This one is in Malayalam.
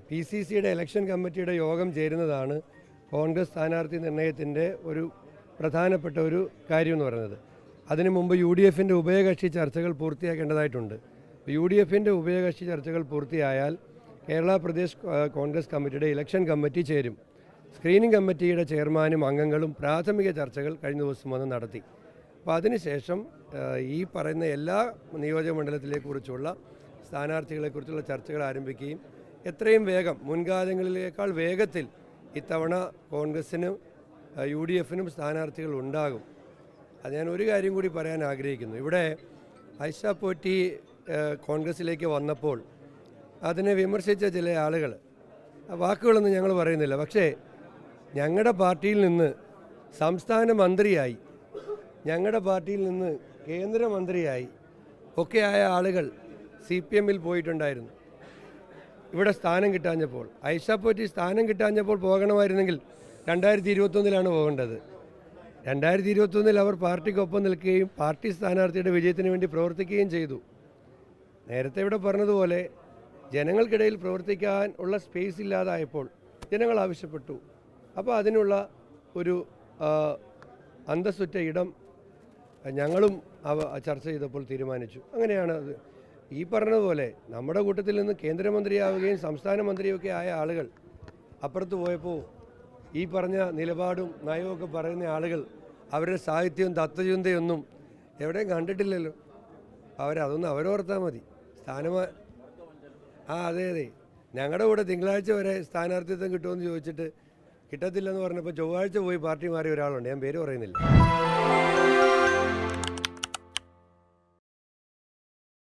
PCCയുടെ ഇലക്ഷൻ കമ്മിറ്റിയുടെ യോഗം ചേരുന്നതാണ് കോൺഗ്രസ് സ്ഥാനാർത്ഥി നിർണയത്തിൻ്റെ ഒരു പ്രധാനപ്പെട്ട ഒരു കാര്യം എന്ന് പറയുന്നത്. അതിനു മുമ്പ് UDFൻ്റെ ഉഭയകക്ഷി ചർച്ചകൾ പൂർത്തിയാക്കേണ്ടതായിട്ടുണ്ട്. UDFൻ്റെ ഉഭയകക്ഷി ചർച്ചകൾ പൂർത്തിയായാൽ കേരള പ്രദേശ് കോൺഗ്രസ് കമ്മിറ്റിയുടെ ഇലക്ഷൻ കമ്മിറ്റി ചേരും. സ്ക്രീനിംഗ് കമ്മിറ്റിയുടെ ചെയർമാനും അംഗങ്ങളും പ്രാഥമിക ചർച്ചകൾ കഴിഞ്ഞ ദിവസം വന്ന് നടത്തി. അപ്പോൾ അതിനുശേഷം ഈ പറയുന്ന എല്ലാ നിയോജകമണ്ഡലത്തിനെക്കുറിച്ചുള്ള സ്ഥാനാർത്ഥികളെക്കുറിച്ചുള്ള ചർച്ചകൾ ആരംഭിക്കുകയും എത്രയും വേഗം മുൻകാലങ്ങളിലേക്കാൾ വേഗത്തിൽ ഇത്തവണ കോൺഗ്രസിനും UDFനും സ്ഥാനാർത്ഥികൾ ഉണ്ടാകും. അത് ഞാൻ ഒരു കാര്യം കൂടി പറയാൻ ആഗ്രഹിക്കുന്നു. ഇവിടെ ഐഷ പോറ്റി കോൺഗ്രസിലേക്ക് വന്നപ്പോൾ അതിനെ വിമർശിച്ച ചില ആളുകൾ, വാക്കുകളൊന്നും ഞങ്ങൾ പറയുന്നില്ല, പക്ഷേ ഞങ്ങളുടെ പാർട്ടിയിൽ നിന്ന് സംസ്ഥാന മന്ത്രിയായി, ഞങ്ങളുടെ പാർട്ടിയിൽ നിന്ന് കേന്ദ്രമന്ത്രിയായി ഒക്കെ ആയ ആളുകൾ CPMൽ പോയിട്ടുണ്ടായിരുന്നു. ഇവിടെ സ്ഥാനം കിട്ടാഞ്ഞപ്പോൾ, ഐഷ പോറ്റി സ്ഥാനം കിട്ടാഞ്ഞപ്പോൾ പോകണമായിരുന്നെങ്കിൽ 2021 പോകേണ്ടത്. 2021 അവർ പാർട്ടിക്കൊപ്പം നിൽക്കുകയും പാർട്ടി സ്ഥാനാർത്ഥിയുടെ വിജയത്തിന് വേണ്ടി പ്രവർത്തിക്കുകയും ചെയ്തു. നേരത്തെ ഇവിടെ പറഞ്ഞതുപോലെ ജനങ്ങൾക്കിടയിൽ പ്രവർത്തിക്കാൻ ഉള്ള സ്പേസ് ഇല്ലാതായപ്പോൾ ജനങ്ങൾ ആവശ്യപ്പെട്ടു. അപ്പോൾ അതിനുള്ള ഒരു അന്തസ്സുറ്റ ഇടം ഞങ്ങളും ചർച്ച ചെയ്തപ്പോൾ തീരുമാനിച്ചു. അങ്ങനെയാണ് അത്. ഈ പറഞ്ഞതുപോലെ നമ്മുടെ കൂട്ടത്തിൽ നിന്ന് കേന്ദ്രമന്ത്രിയാവുകയും സംസ്ഥാന മന്ത്രിയൊക്കെ ആയ ആളുകൾ അപ്പുറത്ത് പോയപ്പോൾ ഈ പറഞ്ഞ നിലപാടും നയമൊക്കെ പറയുന്ന ആളുകൾ അവരുടെ സാഹിത്യവും തത്വചിന്തയൊന്നും എവിടെയും കണ്ടിട്ടില്ലല്ലോ. അതൊന്നും അവരോർത്താൽ മതി. അതെ, ഞങ്ങളുടെ കൂടെ തിങ്കളാഴ്ച വരെ സ്ഥാനാർത്ഥിത്വം കിട്ടുമെന്ന് ചോദിച്ചിട്ട് കിട്ടത്തില്ലെന്ന് പറഞ്ഞപ്പോൾ ചൊവ്വാഴ്ച പോയി പാർട്ടി മാറിയ ഒരാളുണ്ട്. ഞാൻ പേര് പറയുന്നില്ല.